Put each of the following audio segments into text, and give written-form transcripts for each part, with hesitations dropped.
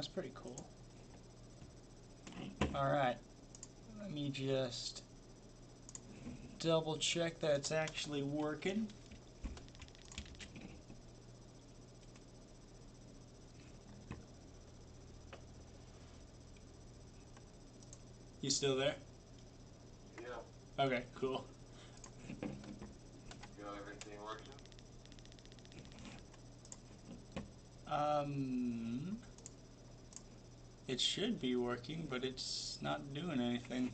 That's pretty cool. Alright. Let me just double check that it's actually working. You still there? Yeah. Okay, cool. You got everything working? It should be working, but it's not doing anything.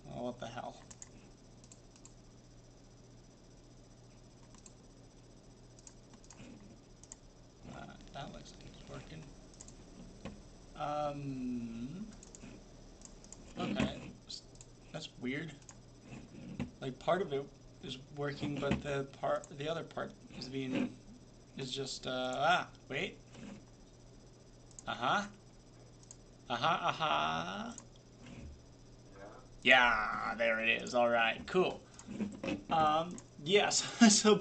Oh, what the hell? That looks like it's working. Okay. That's weird. Like, part of it is working, but the other part is just, wait. Uh-huh. Uh-huh, uh-huh. Yeah. Yeah, there it is. All right, cool. Yes. So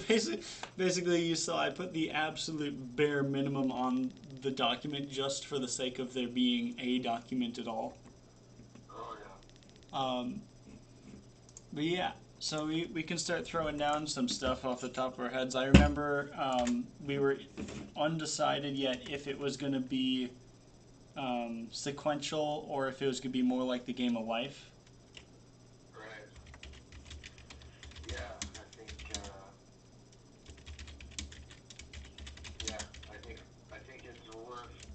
basically, you saw I put the absolute bare minimum on the document just for the sake of there being a document at all. Oh, yeah. But yeah, so we can start throwing down some stuff off the top of our heads. I remember we were undecided yet if it was going to be sequential or if it was going to be more like the game of life. Right. Yeah, I think it's worth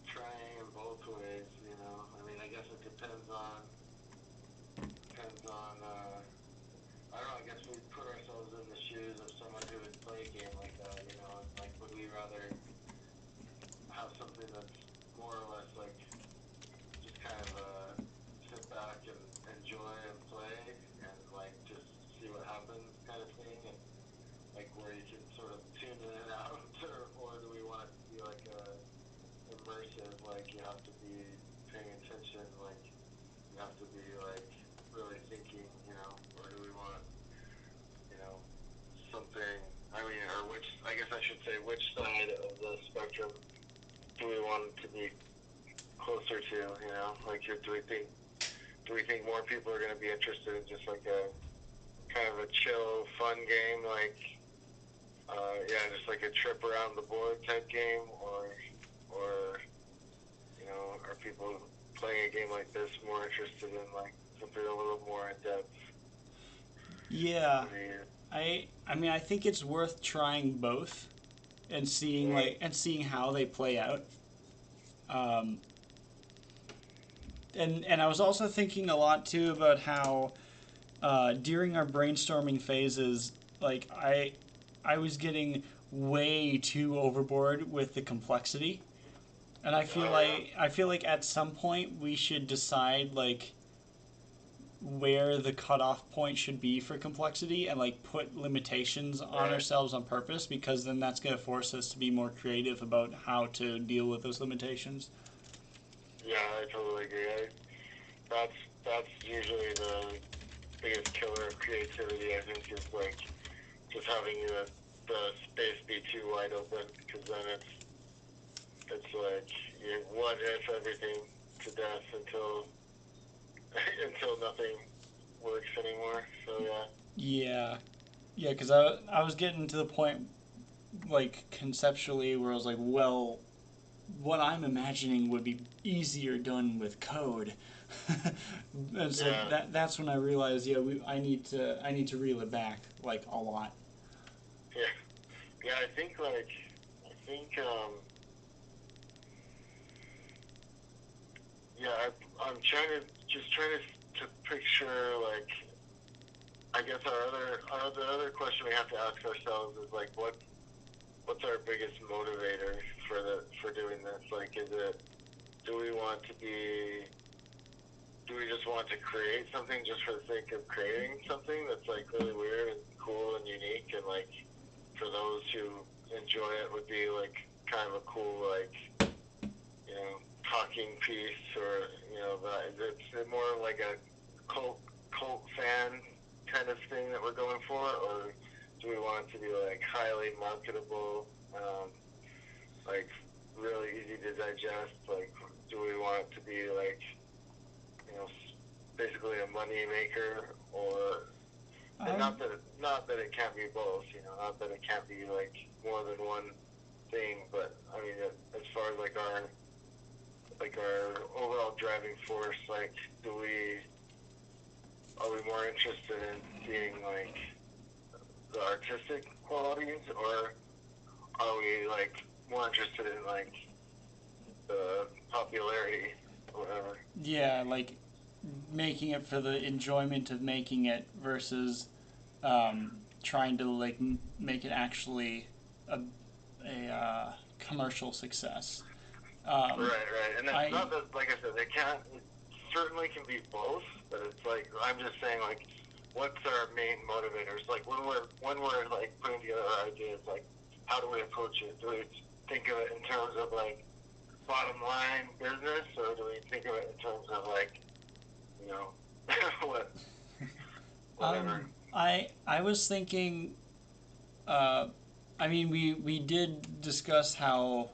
trying in both ways, you know. I mean, I guess it depends on, I don't know, I guess we put ourselves in the shoes of someone who would play a game like that, you know. It's like, would we rather have something that's more or less like just kind of sit back and enjoy and play and like just see what happens kind of thing, and like where you can sort of tune in and out, or do we want it to be like immersive, like you have to be paying attention, like you have to be like really thinking, you know, or do we want, you know, something, I mean, or which, I guess I should say, which side of the spectrum do we want it to be closer to, you know, like do we think more people are going to be interested in just like a kind of a chill, fun game, like, yeah, just like a trip around the board type game, or, you know, are people playing a game like this more interested in like something a little more in depth? Yeah, I mean I think it's worth trying both and Right. seeing how they play out. Um, and I was also thinking a lot too about how during our brainstorming phases, like I was getting way too overboard with the complexity, and Oh yeah. I feel like at some point we should decide like where the cutoff point should be for complexity and like put limitations on Right. ourselves on purpose, because then that's going to force us to be more creative about how to deal with those limitations. Yeah, I totally agree. That's that's usually the biggest killer of creativity. I think is like just having the space be too wide open, because then it's like you what if everything to death until until nothing works anymore. So yeah. Yeah, yeah, because I was getting to the point like conceptually where I was like, well, what I'm imagining would be easier done with code. And so Yeah. that's when I realized, yeah, I need to reel it back like a lot. Yeah. Yeah. I think yeah. I'm trying to to picture like I guess the other question we have to ask ourselves is like what's our biggest motivator for doing this? Like, is it do we want to be do we just want to create something just for the sake of creating something that's like really weird and cool and unique, and like for those who enjoy it would be like kind of a cool like, you know, talking piece, or you know, that it's more like a cult fan kind to be like highly marketable, like really easy to digest? Like, do we want it to be like, basically a money maker, or and Um, not that it can't be both, not that it can't be like more than one thing, but I mean, as far as like our overall driving force, like, are we more interested in seeing like the artistic qualities, or are we like more interested in like the popularity or whatever? yeah, like making it for the enjoyment of making it versus trying to like make it actually a commercial success. Um, Right. And it's I not that, like I said, it certainly can be both, but it's like, I'm just saying, like, what's our main motivators? Like, when we're like putting together our ideas, like, how do we approach it? Do we think of it in terms of like bottom line business, or do we think of it in terms of like, you know, what, whatever? I was thinking. Uh, I mean, we did discuss how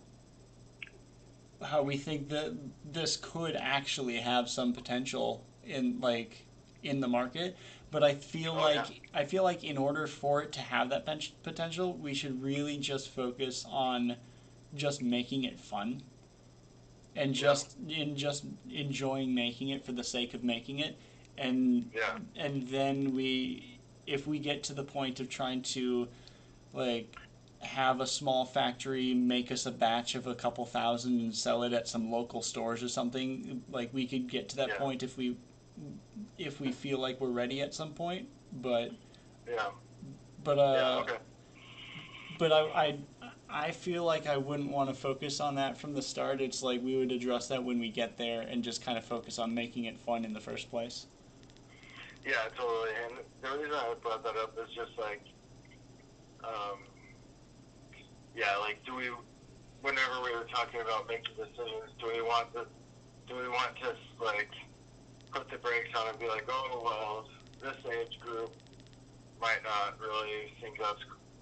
we think that this could actually have some potential in the market, but Oh yeah, I feel like in order for it to have that potential, we should really just focus on just making it fun and yeah, just enjoying making it for the sake of making it, and yeah, then if we get to the point of trying to like have a small factory make us a batch of a couple thousand and sell it at some local stores or something, like we could get to that yeah, point if we feel like we're ready at some point, yeah, but yeah. Okay. but I feel like I wouldn't want to focus on that from the start. It's like we would address that when we get there and just kind of focus on making it fun in the first place. Yeah, totally. And the reason I brought that up is just like, um, yeah, like, whenever we were talking about making decisions, do we want to like put the brakes on and be like, oh well, this age group might not really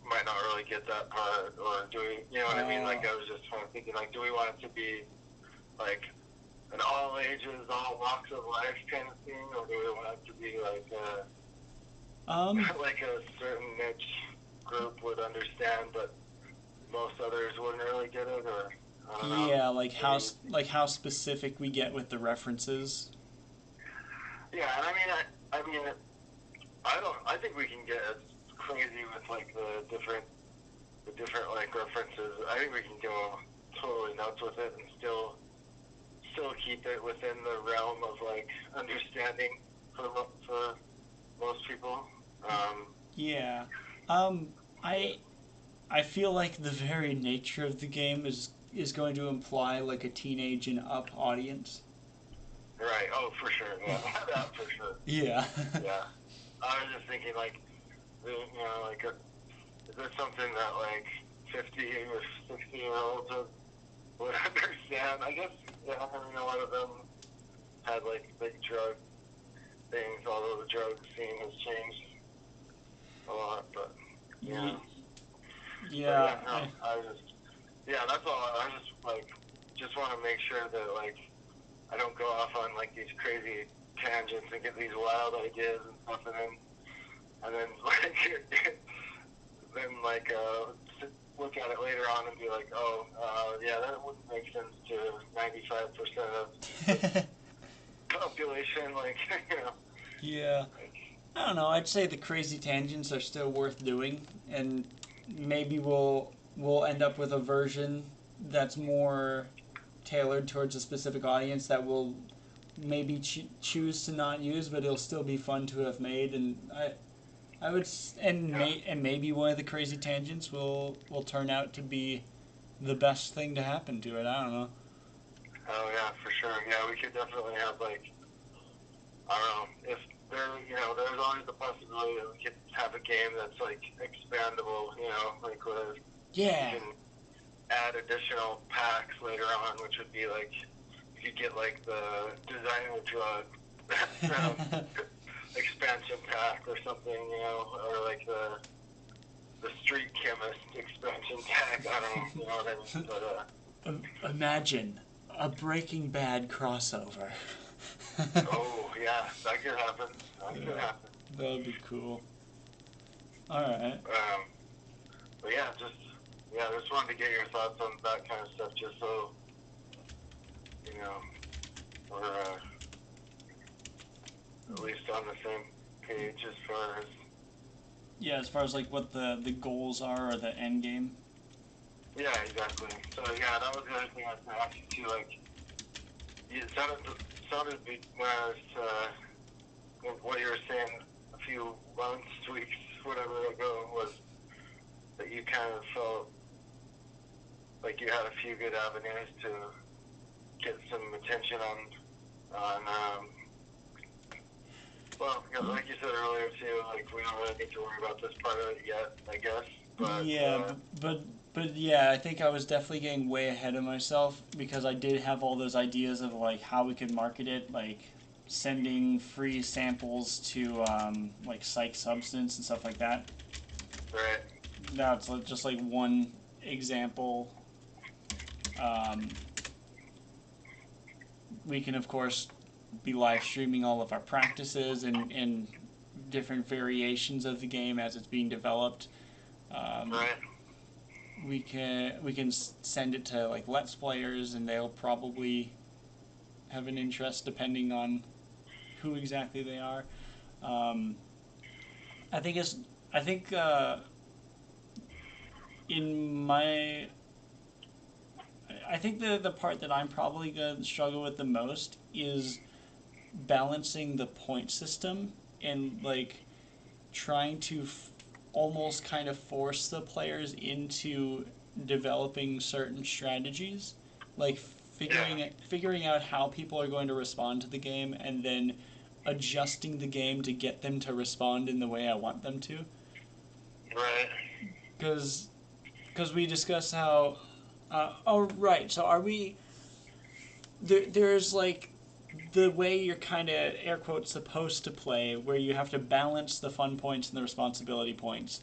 might not really get that part, or do we, you know what I mean? Like, Uh, I was just kind of thinking, like, do we want it to be like an all ages, all walks of life kind of thing, or do we want it to be like um, like a certain niche group would understand, but most others wouldn't really get it, or I don't know. yeah, What do you think? like how specific we get with the references. Yeah, and I mean, I don't. I think we can get as crazy with like the different like references. I think we can go totally nuts with it and still keep it within the realm of like understanding for most people. Um, Yeah. Um, I I feel like the very nature of the game is going to imply like a teenage and up audience. right. Oh, for sure. Yeah, that for sure. Yeah. Yeah. I was just thinking like, like is there something that like 50 or 60-year-olds would understand? I guess, yeah, I mean, a lot of them had like big drug things, although the drug scene has changed a lot, but yeah. Ye- But yeah, yeah. no, yeah, that's all. I just like, just want to make sure that like, I don't go off on like these crazy tangents and get these wild ideas and stuff, and then like, then like, look at it later on and be like, oh, yeah, that wouldn't make sense to 95% of the population, like, Yeah. like, I don't know. I'd say the crazy tangents are still worth doing, and maybe we'll end up with a version that's more tailored towards a specific audience that will maybe choose to not use, but it'll still be fun to have made. And I would yeah. and maybe one of the crazy tangents will turn out to be the best thing to happen to it. I don't know. Oh yeah, for sure. Yeah, we could definitely have like, I don't know, if there's always the possibility that we could have a game that's like expandable, like where you Yeah. can add additional packs later on, which would be like, you could get like the designer drug expansion pack or something, or like the the street chemist expansion tag. I don't know, you know what I mean? But Imagine a Breaking Bad crossover. oh yeah, that could happen. That could Yeah, happen. that would be cool. All right. But yeah, just wanted to get your thoughts on that kind of stuff, just so you know we're at least on the same page as far as. Yeah, as far as like what the goals are or the end game. Yeah, exactly. So yeah, that was the other thing I was going to ask you too. Like, it sounded when I was what you were saying a few months, weeks, whatever ago, was that you kind of felt like you had a few good avenues to get some attention on. Well, you know, like you said earlier too, like we don't really need to worry about this part of it yet, I guess. But Yeah, but yeah, I think I was definitely getting way ahead of myself because I did have all those ideas of like how we could market it, like sending free samples to like Psych Substance and stuff like that. right, That's just like one example. Um, we can of course be live streaming all of our practices and different variations of the game as it's being developed. Um, right, we can send it to like let's players and they'll probably have an interest depending on who exactly they are. Um, I think it's I think in my I think the part that I'm probably gonna struggle with the most is balancing the point system and like trying to almost kind of force the players into developing certain strategies, like yeah, figuring out how people are going to respond to the game and then adjusting the game to get them to respond in the way I want them to. right. Because we discussed how. Oh right. So are we? There's like the way you're kind of air quotes supposed to play, where you have to balance the fun points and the responsibility points.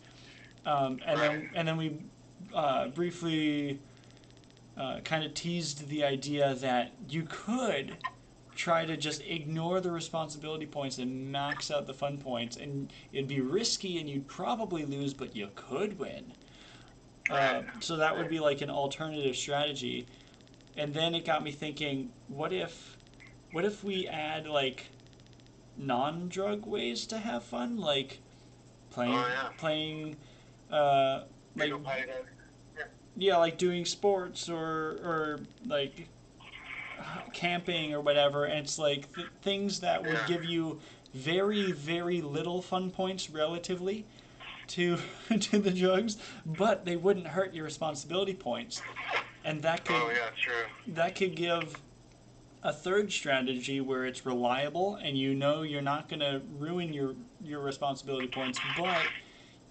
Right. And then we briefly kind of teased the idea that you could try to just ignore the responsibility points and max out the fun points, and it'd be risky and you'd probably lose, but you could win. Right. So that would Right. be like an alternative strategy. And then it got me thinking, what if we add like non-drug ways to have fun, like Oh yeah. playing uh, like Pickle pie then. Yeah. yeah, like doing sports or like camping or whatever, and it's like things that would Yeah. give you very little fun points relatively to to the drugs, but they wouldn't hurt your responsibility points, and Oh yeah. True. that could give a third strategy where it's reliable and you know you're not going to ruin your responsibility points, but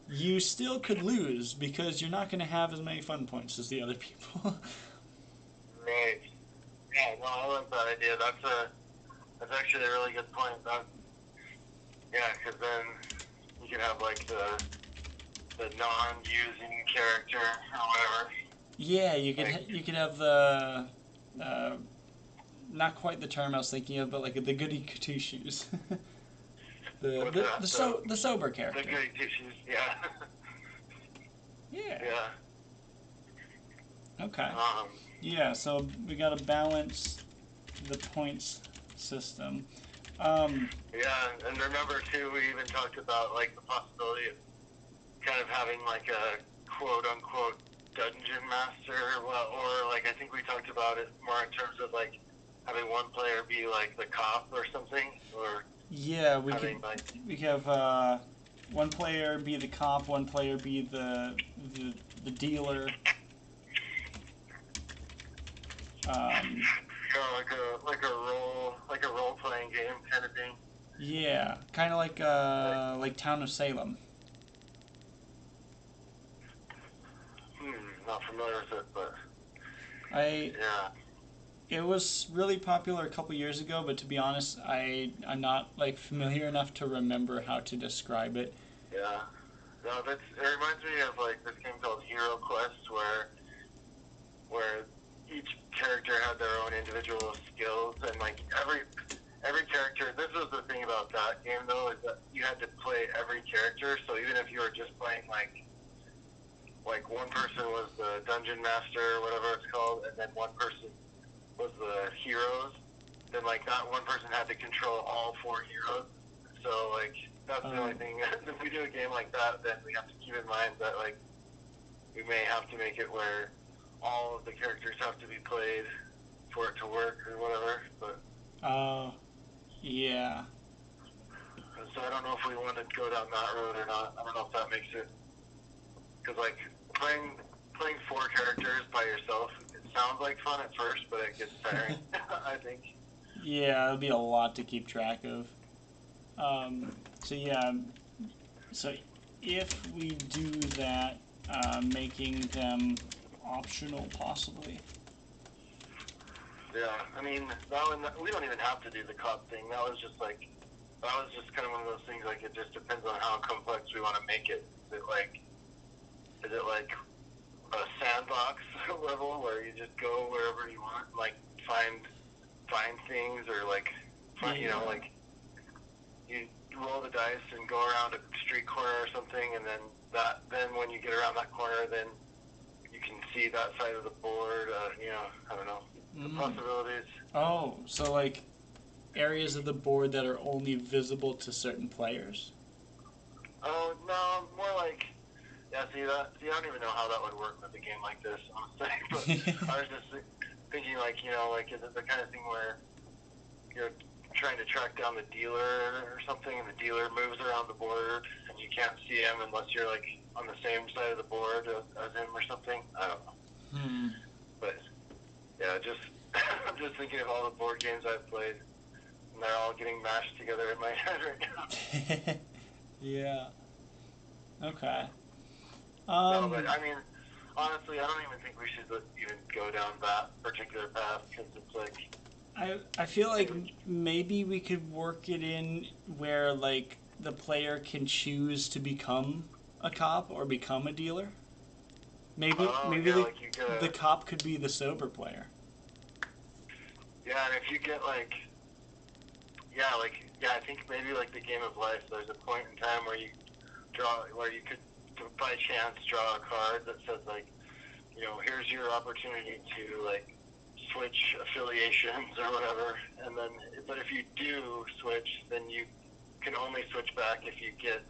you still could lose because you're not going to have as many fun points as the other people. Right. Yeah. No, I like that idea. That's actually a really good point. Yeah, because then you could have like the non-using character or whatever. Yeah, Like you could have the uh, not quite the term I was thinking of, but like the goody two shoes, what's that? the sober The character. goody tissues. Yeah. Yeah. Yeah. Okay. Um. Yeah. So we got to balance the points system. Um, Yeah, and remember too, we even talked about like the possibility of kind of having like a quote unquote dungeon master, or like I think we talked about it more in terms of like having one player be like the cop or something, or yeah, having like we could have one player be the cop, one player be the, the dealer. Um, like a role playing game kind of thing. yeah, kind of Like, like Town of Salem. not familiar with it, but I yeah, It was really popular a couple years ago, but to be honest, I'm not like familiar enough to remember how to describe it. yeah. No, it reminds me of like this game called Hero Quest where each character had their own individual skills and like every character. This was the thing about that game though, is that you had to play every character. So even if you were just playing like one person was the dungeon master or whatever it's called, and then one person was the heroes, then like that one person had to control all four heroes. So like that's the only thing. If we do a game like that, then we have to keep in mind that like we may have to make it where all of the characters have to be played for it to work or whatever. But yeah. so I don't know if we want to go down that road or not. I don't know if that makes it, because like playing four characters by yourself, it sounds like fun at first, but it gets tiring. I think. Yeah, it'll be a lot to keep track of. So yeah, so if we do that, making them optional possibly. Yeah, I mean, we don't even have to do the cop thing. That was just kind of one of those things. Like, it just depends on how complex we want to make it. Is it like a sandbox level where you just go wherever you want, like find things, or like find, like you roll the dice and go around a street corner or something, and then when you get around that corner, then you can see that side of the board. I don't know. The possibilities. Oh, so like areas of the board that are only visible to certain players? Oh, no, more like, yeah, see, I don't even know how that would work with a game like this, honestly, but I was just thinking, like, like, is it the kind of thing where you're trying to track down the dealer or something, and the dealer moves around the board, and you can't see him unless you're, like, on the same side of the board as him or something? I don't know. But, yeah, I'm just thinking of all the board games I've played, and they're all getting mashed together in my head right now. Yeah. Okay. No, but I mean, honestly, I don't even think we should even go down that particular path, because it's like. I feel like maybe we could work it in where like the player can choose to become a cop or become a dealer. Maybe Yeah, like you get the cop could be the sober player. Yeah, and if you get I think maybe like the game of life, there's a point in time where you could, by chance, draw a card that says like, here's your opportunity to like switch affiliations or whatever, and then, but if you do switch, then you can only switch back if you get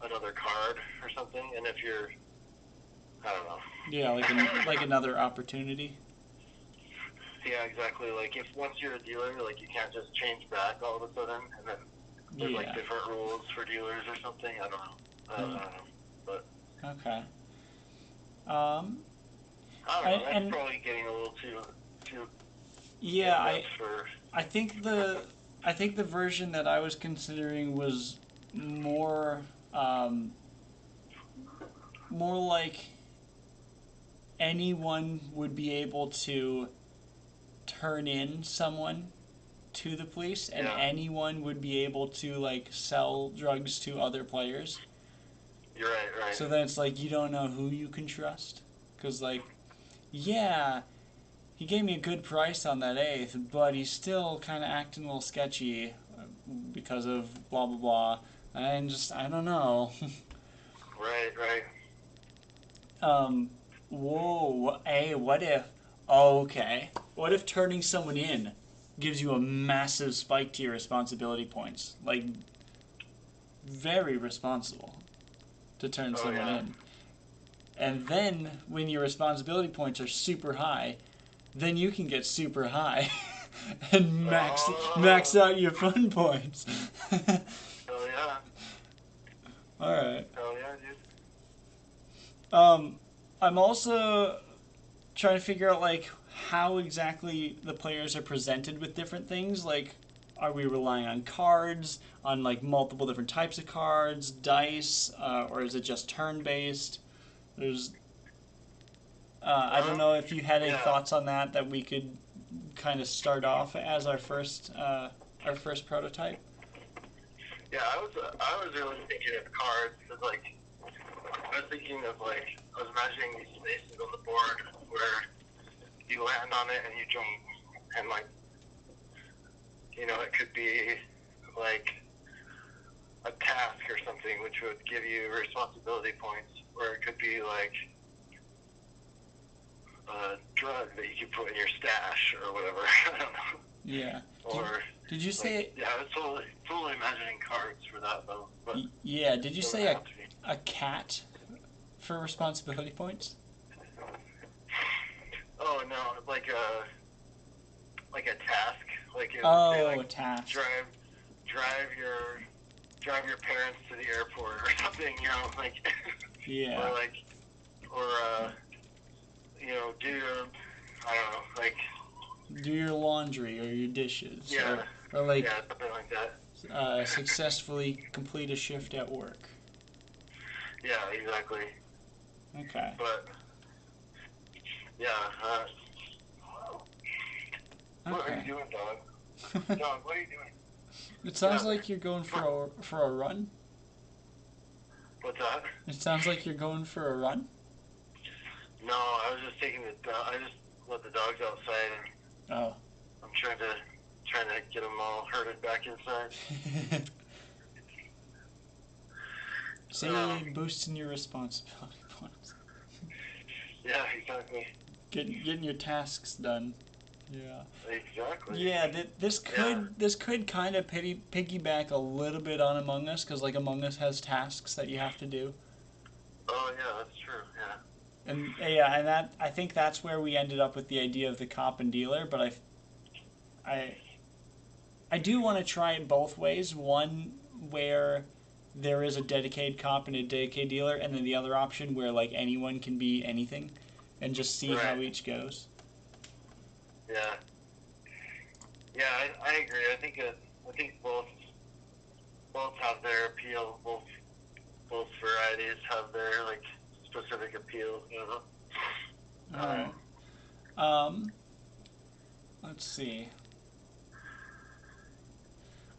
another card or something, and if you're, I don't know. Yeah, like another opportunity. Yeah, exactly. Like, if once you're a dealer, like, you can't just change back all of a sudden, and then there's like different rules for dealers or something. I don't know. But okay. I don't know. That's probably getting a little too. Yeah, I think the version that I was considering was more more like anyone would be able to turn in someone to the police, and anyone would be able to like sell drugs to other players. You're right. So then it's like you don't know who you can trust, because like, yeah, he gave me a good price on that eighth, but he's still kind of acting a little sketchy because of blah blah blah, and just I don't know. Right. Whoa, hey, what if? Okay, what if turning someone in gives you a massive spike to your responsibility points? Like, very responsible to turn someone in. And then, when your responsibility points are super high, then you can get super high and max out your fun points. Hell yeah. Alright. Hell yeah, dude. I'm also trying to figure out, like, how exactly the players are presented with different things. Like, are we relying on cards, on, like, multiple different types of cards, dice, or is it just turn-based? There's... I don't know if you had any thoughts on that we could kind of start off as our first prototype. Yeah, I was really thinking of cards, because like, was thinking of like, I was imagining these spaces on the board where you land on it and you jump, and like, you know, it could be like a task or something which would give you responsibility points, or it could be like a drug that you could put in your stash or whatever. I don't know. Yeah. Or Did you say? like, yeah, I was totally imagining cards for that though. But Yeah. Did you it doesn't say have to be. a cat for responsibility points? Oh no, like a task, like it would say Oh, a like task. drive your parents to the airport or something, you know, like Yeah. or like or you know, do your, I don't know, like Do your laundry or your dishes. yeah, Or like yeah, something like that. successfully complete a shift at work. Yeah, exactly. Okay. But yeah, what are you Okay. doing, dog? Dog, what are you doing? It Get sounds out there. like you're going Come on. for a run. What's that? It sounds like you're going for a run. No, I was just taking I just let the dogs outside, and Oh. I'm trying to get them all herded back inside. See, boosting your responsibility points. Yeah, exactly. Getting your tasks done. Yeah. Exactly. Yeah, this could kind of piggyback a little bit on Among Us, because like Among Us has tasks that you have to do. Oh yeah, that's true. Yeah. And yeah, and that I think that's where we ended up with the idea of the cop and dealer. But I I do want to try it both ways. One where there is a dedicated cop and a dedicated dealer, and then the other option where like anyone can be anything, and just see how Right. each goes. Yeah. Yeah, I agree. I think both have their appeal. Both varieties have their like specific appeal. You know. All right. Um, let's see.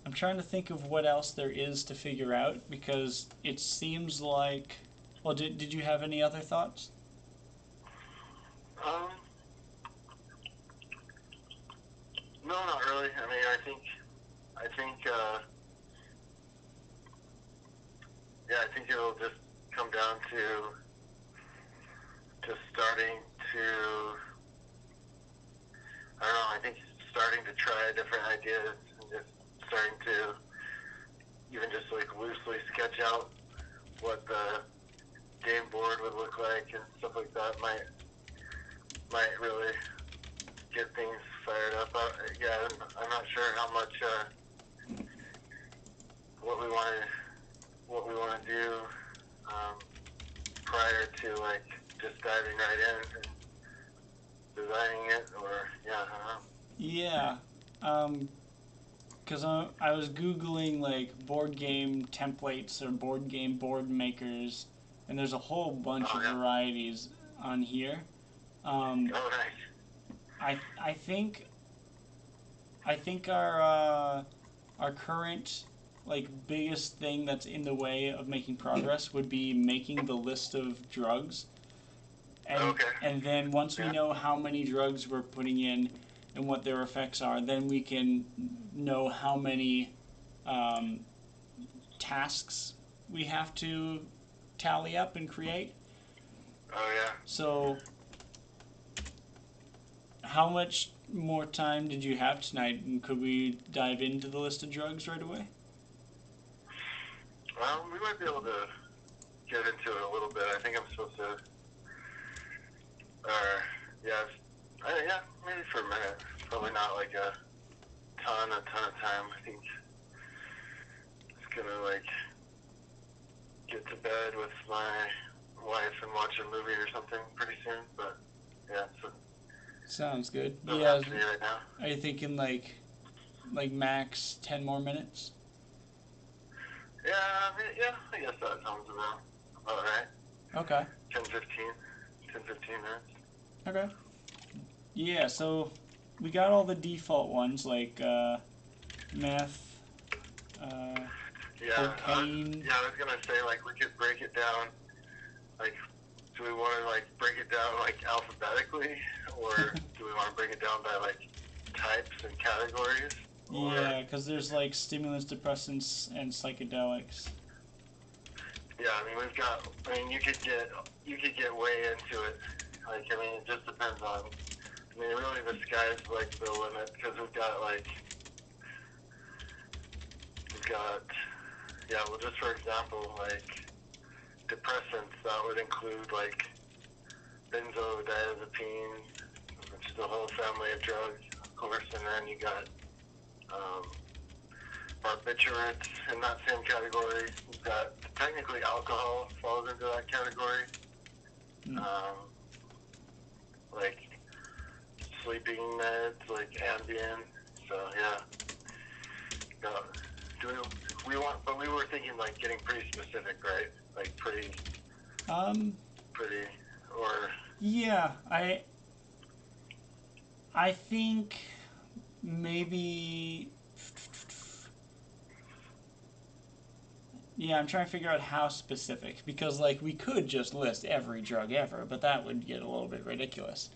I'm trying to think of what else there is to figure out because it seems like. Well, did you have any other thoughts? Um. No, not really. I mean, I think. Yeah, I think it'll just come down to just starting to. I don't know. I think starting to try different ideas and just starting to even just like loosely sketch out what the game board would look like and stuff like that might really get things fired up. Yeah, I'm not sure how much what we want to do prior to like just diving right in and designing it, or yeah, I don't know. Yeah. Because I was Googling like board game templates or board game board makers, and there's a whole bunch Oh of yeah. varieties on here. Um, Oh nice. I think our current like biggest thing that's in the way of making progress would be making the list of drugs, Okay. and then once we Yeah. know how many drugs we're putting in and what their effects are, then we can know how many um, tasks we have to tally up and create. Oh yeah. So how much more time did you have tonight, and could we dive into the list of drugs right away? Well, we might be able to get into it a little bit. I think I'm supposed to. Or yeah, yeah, maybe for a minute. Probably not like a ton of time. I think it's gonna like get to bed with my wife and watch a movie or something pretty soon. But yeah, so Sounds good. doesn't Yeah. have to be right now. Are you thinking like max 10 more minutes? Yeah, I mean, yeah, I guess that sounds about right. Okay. 10, 15, 10, 15 minutes. Okay. Yeah. So we got all the default ones like meth, Yeah, cocaine. I was gonna say like we could break it down Like, do we want to like break it down like alphabetically, or do we want to break it down by like types and categories? Or Yeah, because there's like stimulants, depressants, and psychedelics. yeah, I mean we've got. I mean you could get way into it. Like I mean it just depends on. I mean really the sky's like the limit because we've got yeah. Well, just for example, like depressants that would include like benzodiazepines, which is a whole family of drugs, of course, and then you got um, barbiturates in that same category. You've got technically alcohol falls into that category, Mm. like sleeping meds, like Ambien. So yeah, uh, do but we were thinking like getting pretty specific, right? Like Um, pretty, or yeah, I think maybe. Yeah, I'm trying to figure out how specific because like we could just list every drug ever, but that would get a little bit ridiculous.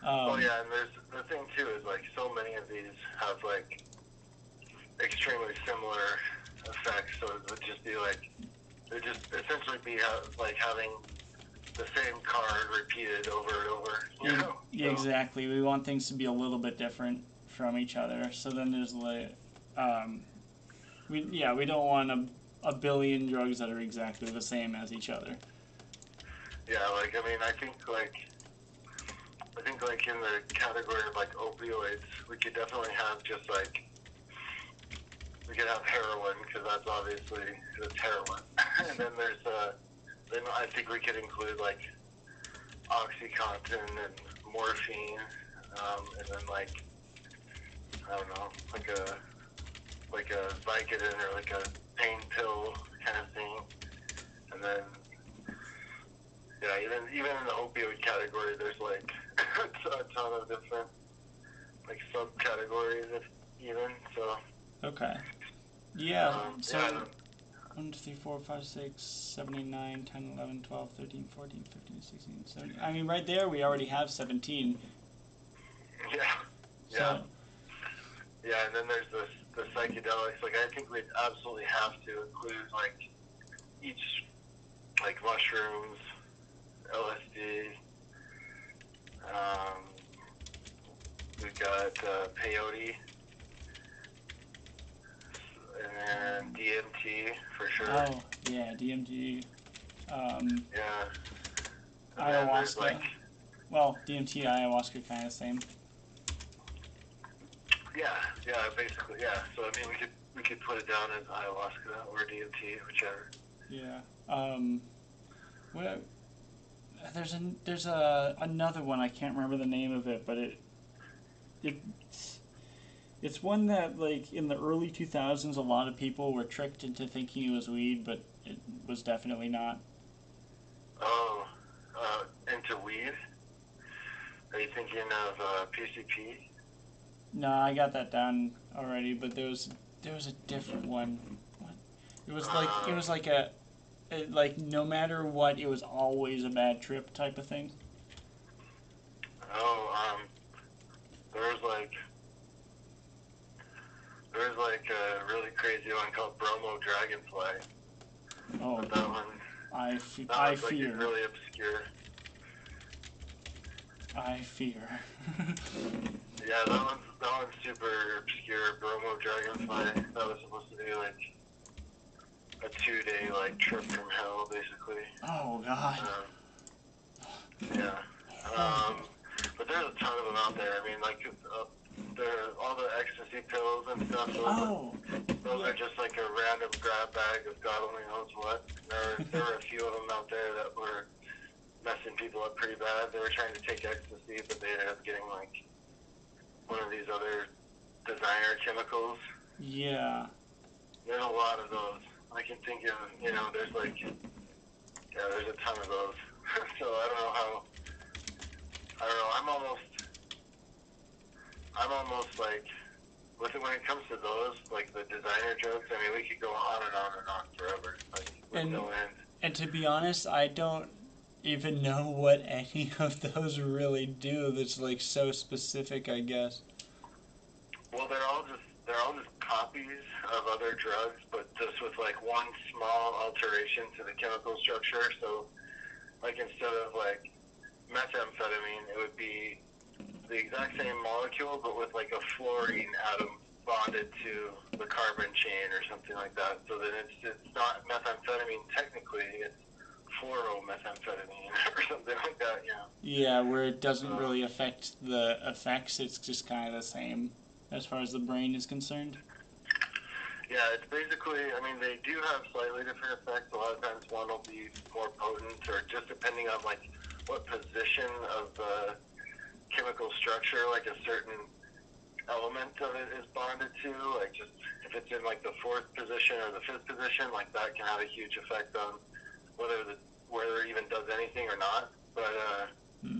well, Um, yeah, and there's the thing too is like so many of these have like extremely similar effects, so it would just be like it would just essentially be like having the same card repeated over and over, you know? yeah, So exactly. We want things to be a little bit different from each other. So then there's like, um, we don't want a billion drugs that are exactly the same as each other. yeah, like I mean, I think like in the category of like opioids, we could definitely have just like we could have heroin because that's obviously it's heroin, and then then I think we could include like OxyContin and morphine, and then like I don't know, like a Vicodin or like a pain pill kind of thing, and then yeah, even in the opioid category, there's like a ton of different like subcategories, if even so. Okay. Yeah. Yeah, So 1, 2, 3, 4, 5, 6, 7, 8, 9, 10, 11, 12, 13, 14, 15, 16, 17. I mean, right there we already have 17. yeah, yeah, So, yeah, and then there's the psychedelics. Like I think we'd absolutely have to include like each like mushrooms, LSD. Um, we've got peyote and then DMT for sure. oh, yeah, DMT, um, Yeah, and then there's ayahuasca. like Well, DMT, ayahuasca, kind of same. yeah, yeah, basically yeah. So I mean we could put it down as ayahuasca or DMT, whichever. Yeah. What, there's another one, I can't remember the name of it, but it it's one that like in the early 2000s a lot of people were tricked into thinking it was weed, but it was definitely not. Oh, into weed? Are you thinking of PCP? No, I got that down already, but there was a different one. What? It Um, was like like no matter what, it was always a bad trip type of thing. oh, there was like there's like a really crazy one called Bromo Dragonfly. Oh, But that I one's like fear, really obscure. I fear. Yeah, that one's super obscure. Bromo Dragonfly. That was supposed to be like a 2 day like trip from hell, basically. Oh God. Um, yeah. Horrible. But there's a ton of them out there. I mean, like there all the ecstasy pills and stuff. Oh, Those yeah. are just like a random grab bag of God only knows what. There were a few of them out there that were messing people up pretty bad. They were trying to take ecstasy, but they ended up getting like one of these other designer chemicals. Yeah. There's a lot of those. I can think of, there's like, yeah, there's a ton of those. So I don't know. I'm almost like, when it comes to those, like the designer drugs, I mean, we could go on and on and on forever, like with And no end. and to be honest, I don't. even know what any of those really do. That's like so specific, I guess. Well, they're all just copies of other drugs, but just with like one small alteration to the chemical structure. So, like instead of like methamphetamine, it would be the exact same molecule, but with like a fluorine atom bonded to the carbon chain or something like that. So then it's not methamphetamine technically, it's fluoromethamphetamine or something like that. Yeah. Yeah, where it doesn't Uh, really affect the effects. It's just kind of the same as far as the brain is concerned. yeah, it's basically. I mean, they do have slightly different effects. A lot of times, one will be more potent, or just depending on like what position of the chemical structure, like a certain element of it is bonded to, like just if it's in like the fourth position or the fifth position, like that can have a huge effect on whether it even does anything or not. But Hmm.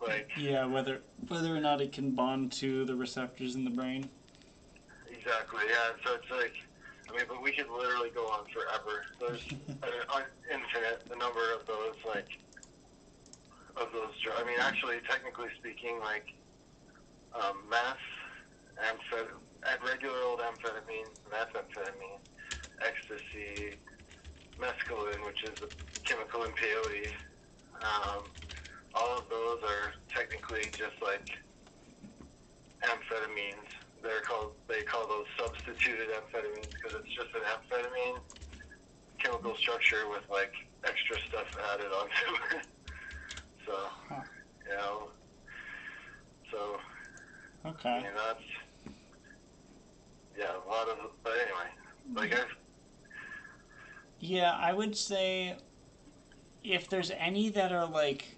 like Yeah, whether or not it can bond to the receptors in the brain. exactly, yeah. So it's like, I mean, but we could literally go on forever. There's infinite the number of those I mean, actually, technically speaking, like meth, regular old amphetamine, methamphetamine, ecstasy, mescaline, which is a chemical in peyote. Um, all of those are technically just like amphetamines. They call those substituted amphetamines because it's just an amphetamine chemical structure with like extra stuff added onto it. So, Huh. you know, so I Okay. mean that's yeah, a lot of. But anyway, like Yeah, I would say if there's any that are like,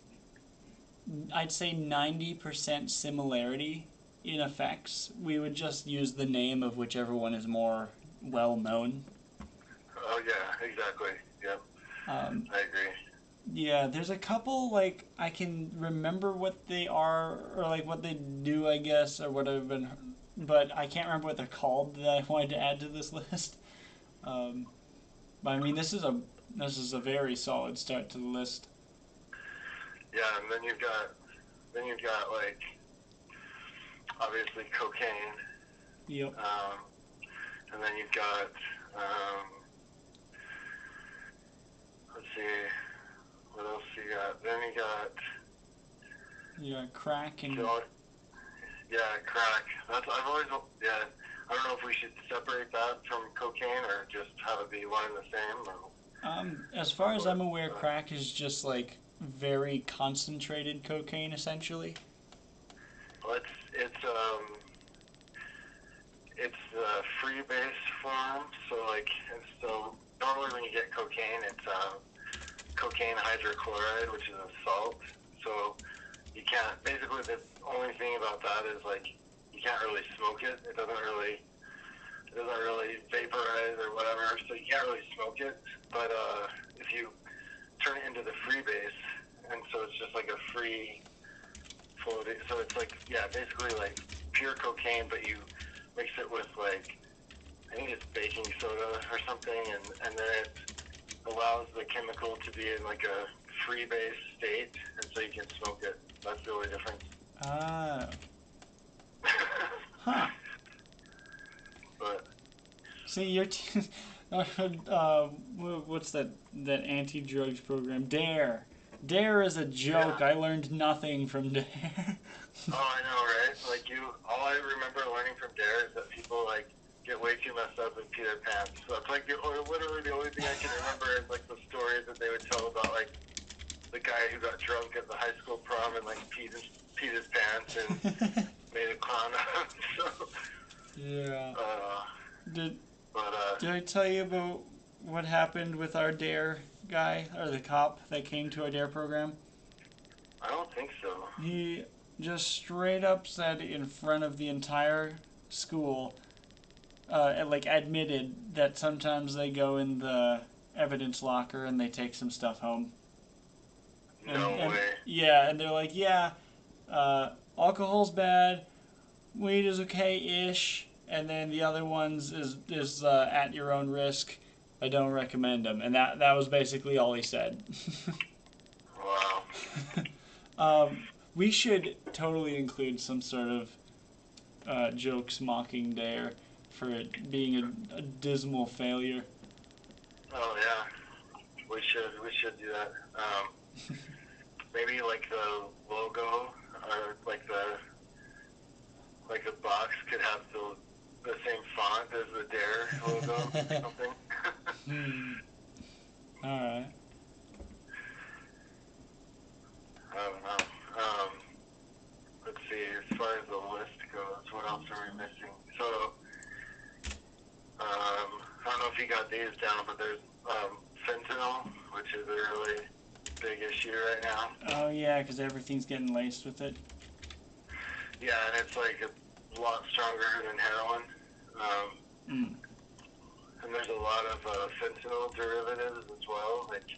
I'd say 90% similarity in effects, we would just use the name of whichever one is more well known. oh yeah, exactly. Yep, Um, I agree. yeah, there's a couple like I can remember what they are or like what they do, I guess, or what I've been, but I can't remember what they're called that I wanted to add to this list. Um, but I mean, this is a very solid start to the list. Yeah, and then you've got like obviously cocaine, Yep. um, and then you've got let's see what else you got. Then you got Yeah, crack and so, yeah, crack. I've always yeah. I don't know if we should separate that from cocaine or just have it be one and the same. as far as I'm But aware, crack is just like very concentrated cocaine, essentially. well, it's the free base form. So like so normally when you get cocaine, it's cocaine hydrochloride, which is a salt. So you can't. Basically, the only thing about that is like you can't really smoke it. It doesn't really vaporize or whatever. So you can't really smoke it. But if you turn it into the freebase, and so it's just like a free floating. So it's like yeah, basically like pure cocaine, but you mix it with like I think it's baking soda or something, and then it allows the chemical to be in like a freebase state, and so you can smoke it. That's the only difference. Ah, huh. But See, what's that anti-drugs program? Dare. Dare is a joke. yeah, I learned nothing from Dare. oh, I know, right? Like all I remember learning from Dare is that people like get way too messed up and pee their pants. So it's like literally the only thing I can remember is like the stories that they would tell about like the guy who got drunk at the high school prom and like peed his pants and made a clown out of him. So, Yeah. uh, Did but Did I tell you about what happened with our Dare guy or the cop that came to our Dare program? I don't think so. He just straight up said in front of the entire school, and, like admitted that sometimes they go in the evidence locker and they take some stuff home. No And way. yeah, and they're like, yeah, alcohol's bad, weed is okay-ish, and then the other ones is at your own risk. I don't recommend them, and that was basically all he said. Wow. We should totally include some sort of jokes mocking Dare for it being a dismal failure. Oh yeah. We should do that. Maybe like the logo or like the box could have the same font as the Dare logo or something. All right. I don't know. Let's see. As far as the list goes, what else are we missing? So, I don't know if you got these down, but there's fentanyl, which is a really big issue right now. Oh yeah, because everything's getting laced with it. Yeah, and it's like a lot stronger than heroin. And there's a lot of fentanyl derivatives as well, like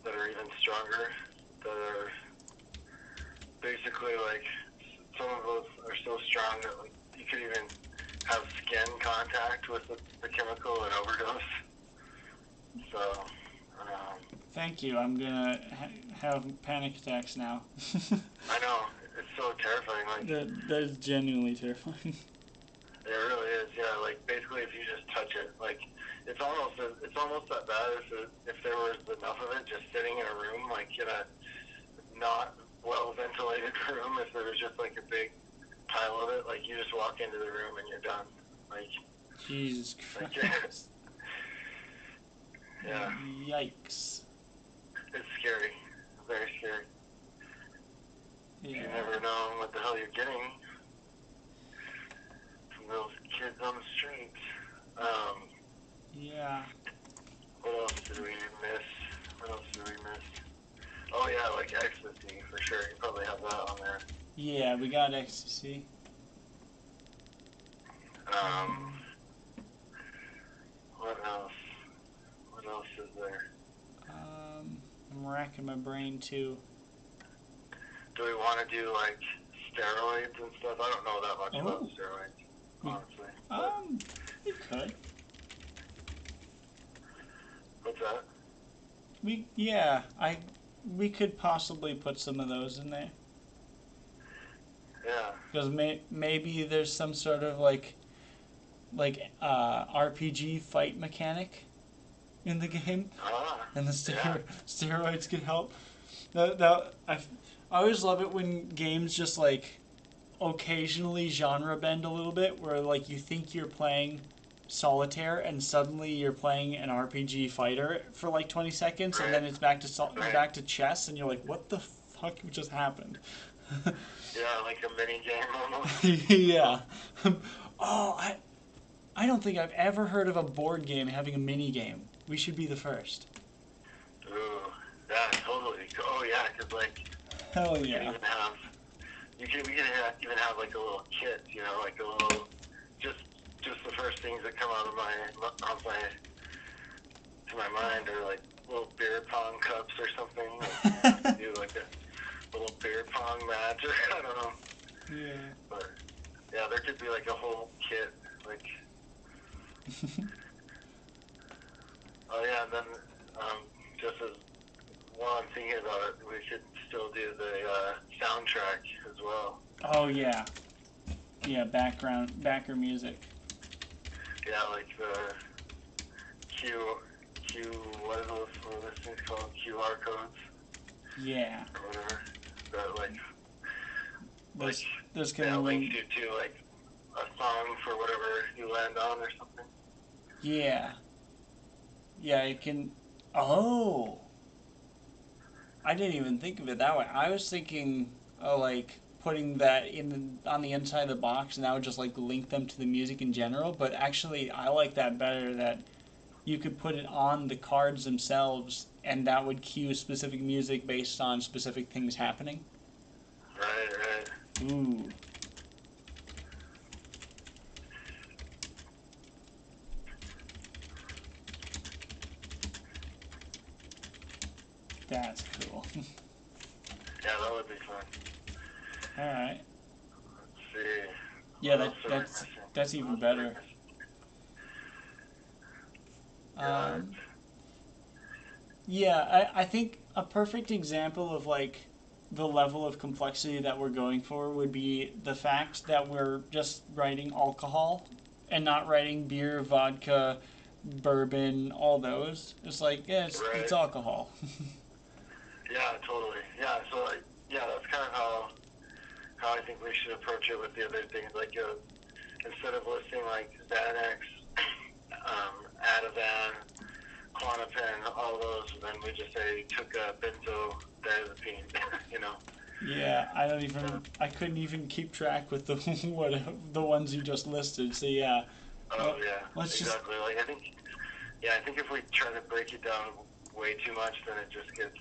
that are even stronger. That are basically like some of those are so strong that like you could even have skin contact with the chemical and overdose. So. Thank you. I'm gonna have panic attacks now. I know, it's so terrifying. Like that is genuinely terrifying. it really is. Yeah, like basically, if you just touch it, like it's almost that bad if there was enough of it just sitting in a room, like in a not well ventilated room. If there was just like a big pile of it, like you just walk into the room and you're done. Like Jesus Christ. Like, yeah. Yikes. It's scary. Very scary. Yeah. You never know what the hell you're getting from those kids on the streets. Yeah. What else did we miss? Oh yeah, like ecstasy for sure. You probably have that on there. Yeah, we got ecstasy. What else? What else is there? I'm racking my brain too. Do we want to do like steroids and stuff? I don't know that much about steroids, honestly. We could. What's that? We could possibly put some of those in there. Yeah. Because maybe there's some sort of like RPG fight mechanic in the game, and the steroids could help. I always love it when games just like occasionally genre bend a little bit, where like you think you're playing solitaire and suddenly you're playing an RPG fighter for like 20 seconds, and then it's back to chess, and you're like, what the fuck just happened? Yeah, like a mini game almost. Yeah. Oh, I don't think I've ever heard of a board game having a mini game. We should be the first. Ooh, yeah, totally. Oh yeah, because like Hell we yeah. we can even have like a little kit, you know, like a little just the first things that come out of to my mind are like little beer pong cups or something. Like, do like a little beer pong match. I don't know. Yeah. But yeah, there could be like a whole kit, like. Oh yeah, and then just as while I'm thinking about it, we should still do the soundtrack as well. Oh yeah. Yeah, backer music. Yeah, like the what are those things called? QR codes? Yeah. Or whatever. That like Those that can links you to like a song for whatever you land on or something. Yeah. Yeah, it can. Oh. I didn't even think of it that way. I was thinking, like putting that on the inside of the box, and that would just like link them to the music in general. But actually, I like that better. That you could put it on the cards themselves, and that would cue specific music based on specific things happening. Right. Ooh. That's cool. Yeah, that would be fun. All right. Let's see. Yeah, that's even better. Yeah, I think a perfect example of like the level of complexity that we're going for would be the fact that we're just writing alcohol and not writing beer, vodka, bourbon, all those. It's like, yeah, it's Right. alcohol. Yeah, totally. Yeah, so like, yeah, that's kind of how I think we should approach it with the other things. Like, instead of listing like Xanax, Ativan, Klonopin, all those, then we just say took a benzodiazepine. you know. Yeah, I couldn't even keep track with the what the ones you just listed. So yeah, Oh well, yeah, let's just exactly. Like I think, yeah, I think if we try to break it down way too much, then it just gets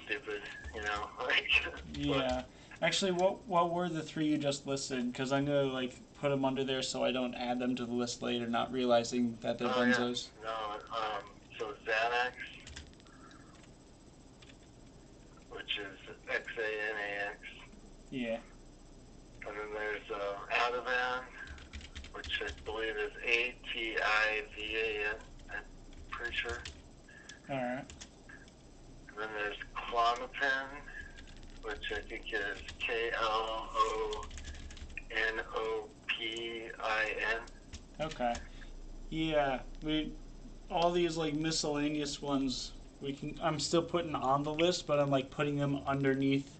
stupid. You know, like. But yeah. Actually, what were the three you just listed? Because I'm gonna like put them under there so I don't add them to the list later, not realizing that they're oh yeah, benzos. no. So Xanax, which is Xanax, Yeah. and then there's Ativan, which I believe is Ativan. I'm pretty sure. All right. And then there's Klonopin, which I think is Klonopin. Okay. Yeah. We all these like miscellaneous ones we can. I'm still putting on the list, but I'm like putting them underneath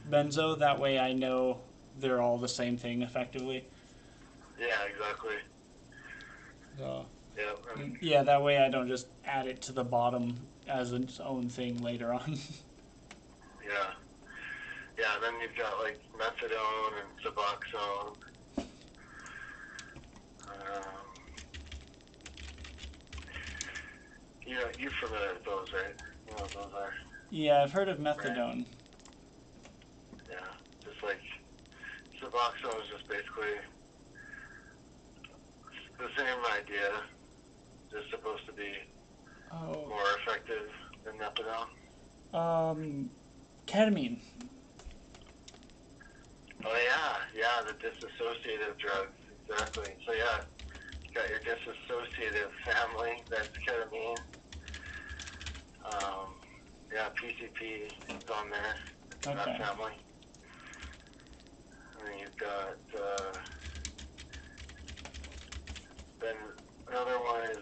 benzo. That way I know they're all the same thing effectively. Yeah, exactly. So Yeah, and yeah, that way I don't just add it to the bottom as its own thing later on. yeah, yeah. And then you've got like methadone and Suboxone. Um, you're familiar with those, right? You know what those are, Yeah, I've heard of right? methadone. Yeah, just like Suboxone is just basically the same idea, just supposed to be Oh, more effective than methadone. um, ketamine. Oh yeah, yeah, the dissociative drugs, exactly. So yeah, you got your dissociative family, that's ketamine. Um, yeah, PCP is on there. It's in that Okay. family. And then you've got then another one is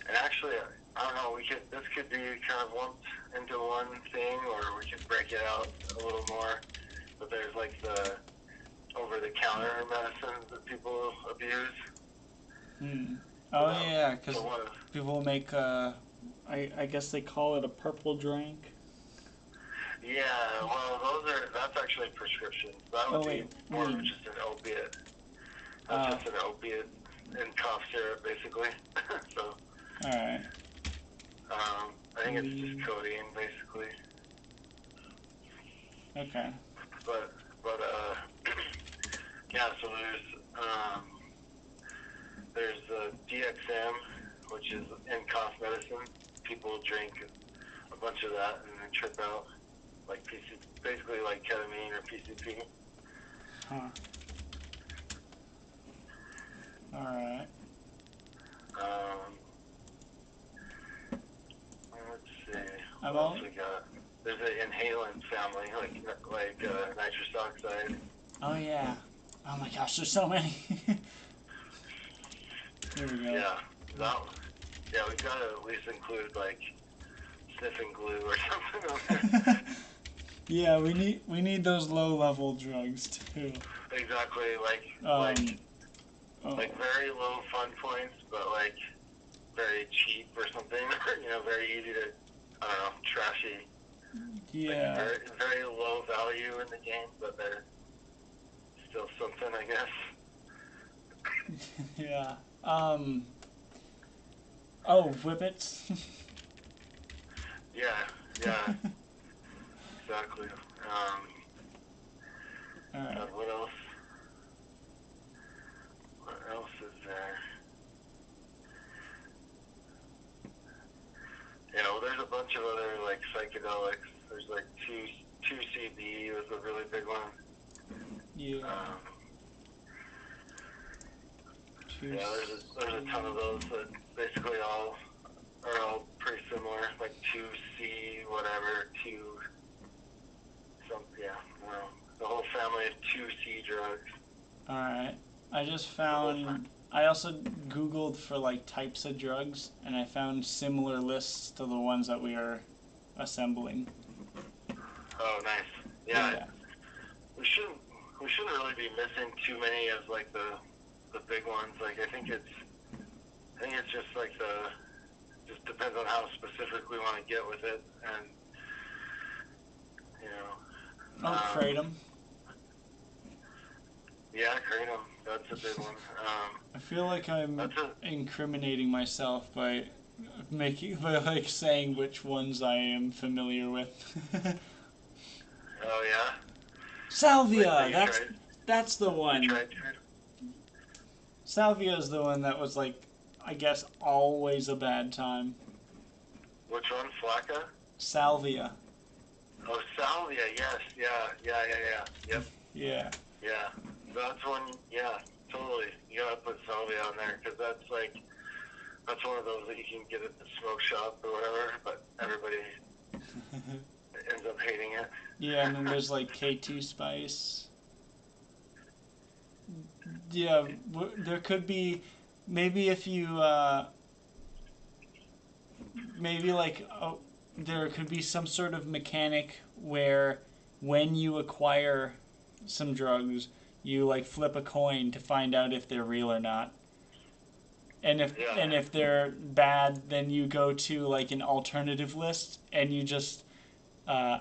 and actually I don't know. This could be kind of lumped into one thing, or we could break it out a little more. But there's like the over-the-counter medicines that people abuse. Hmm. So Oh that yeah, because so one of people make I guess they call it a purple drink. yeah, well that's actually prescriptions. That would Oh be wait, more of weed. just an opiate. That's Uh, just an opiate in cough syrup, basically. so all right. I think it's just Weed. codeine, basically. Okay. But yeah. So there's the DXM, which is in cough medicine. People drink a bunch of that and then trip out, like basically like ketamine or PCP. Huh. All right. Um, let's see, I'm what else all. we got? There's an inhalant family, like nitrous oxide. Oh yeah. Oh my gosh, there's so many. Here we go. Yeah, that one. Yeah, we gotta at least include like sniffing glue or something on there. Yeah, we need those low level drugs too. Exactly, Um. like Oh. very low fun points, but like very cheap or something. Very easy to, I don't know, trashy. Like Yeah. very very low value in the game, but they're still something, I guess. Yeah. Oh, whippets. Yeah, yeah, exactly. All right. God, what else? What else is there? Yeah, well, there's a bunch of other like psychedelics. There's like two CB was a really big one. Yeah. Um, Two yeah, there's a ton of those C. that basically all are all pretty similar, like 2C, whatever, 2, some, yeah, I don't know. The whole family of 2C drugs. Alright. I just The whole thing. found. I also Googled for like types of drugs, and I found similar lists to the ones that we are assembling. Oh, nice. Yeah, Yeah. we shouldn't we shouldn't really be missing too many of like the big ones. Like I think it's just like just depends on how specific we want to get with it, and you know, Oh, kratom. yeah, kratom. That's a big one. I feel like I'm That's a incriminating myself by like saying which ones I am familiar with. oh yeah. Like that Salvia. That's the you one. tried kratom. Salvia is the one that was like, I guess, always a bad time. Which one? Flakka? Salvia. Oh, salvia. Yes. Yeah. Yeah. Yeah. Yeah. Yep. Yeah. Yeah. That's one. Yeah. Totally. You gotta put salvia on there because that's one of those that you can get at the smoke shop or whatever, but everybody ends up hating it. Yeah, and then there's like K2 spice. Yeah, there could be maybe if you maybe like there could be some sort of mechanic where when you acquire some drugs, you like flip a coin to find out if they're real or not. Yeah. And if they're bad, then you go to like an alternative list and you just uh,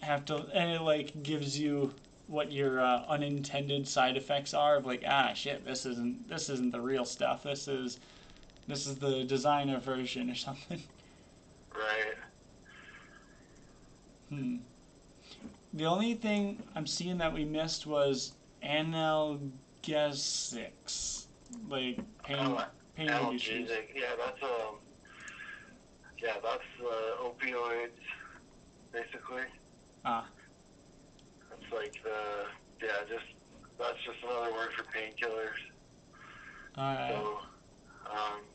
have to, and it like gives you what your unintended side effects are of like, ah shit, this isn't the real stuff. This is the designer version or something. Right. Hmm. The only thing I'm seeing that we missed was analgesics, like Oh, pain reducers. analgesic. Yeah, that's opioids basically. Ah, That's like just that's just another word for painkillers. alright. So,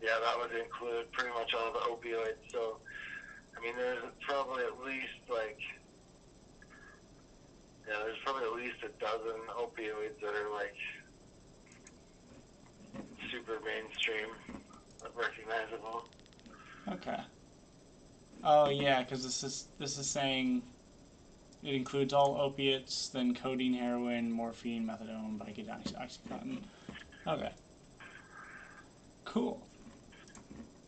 yeah, that would include pretty much all the opioids. So, I mean, there's probably at least a dozen opioids that are like super mainstream, recognizable. Okay. Oh yeah, because this is saying it includes all opiates, then codeine, heroin, morphine, methadone, Vicodin, oxycontin. Okay. Cool.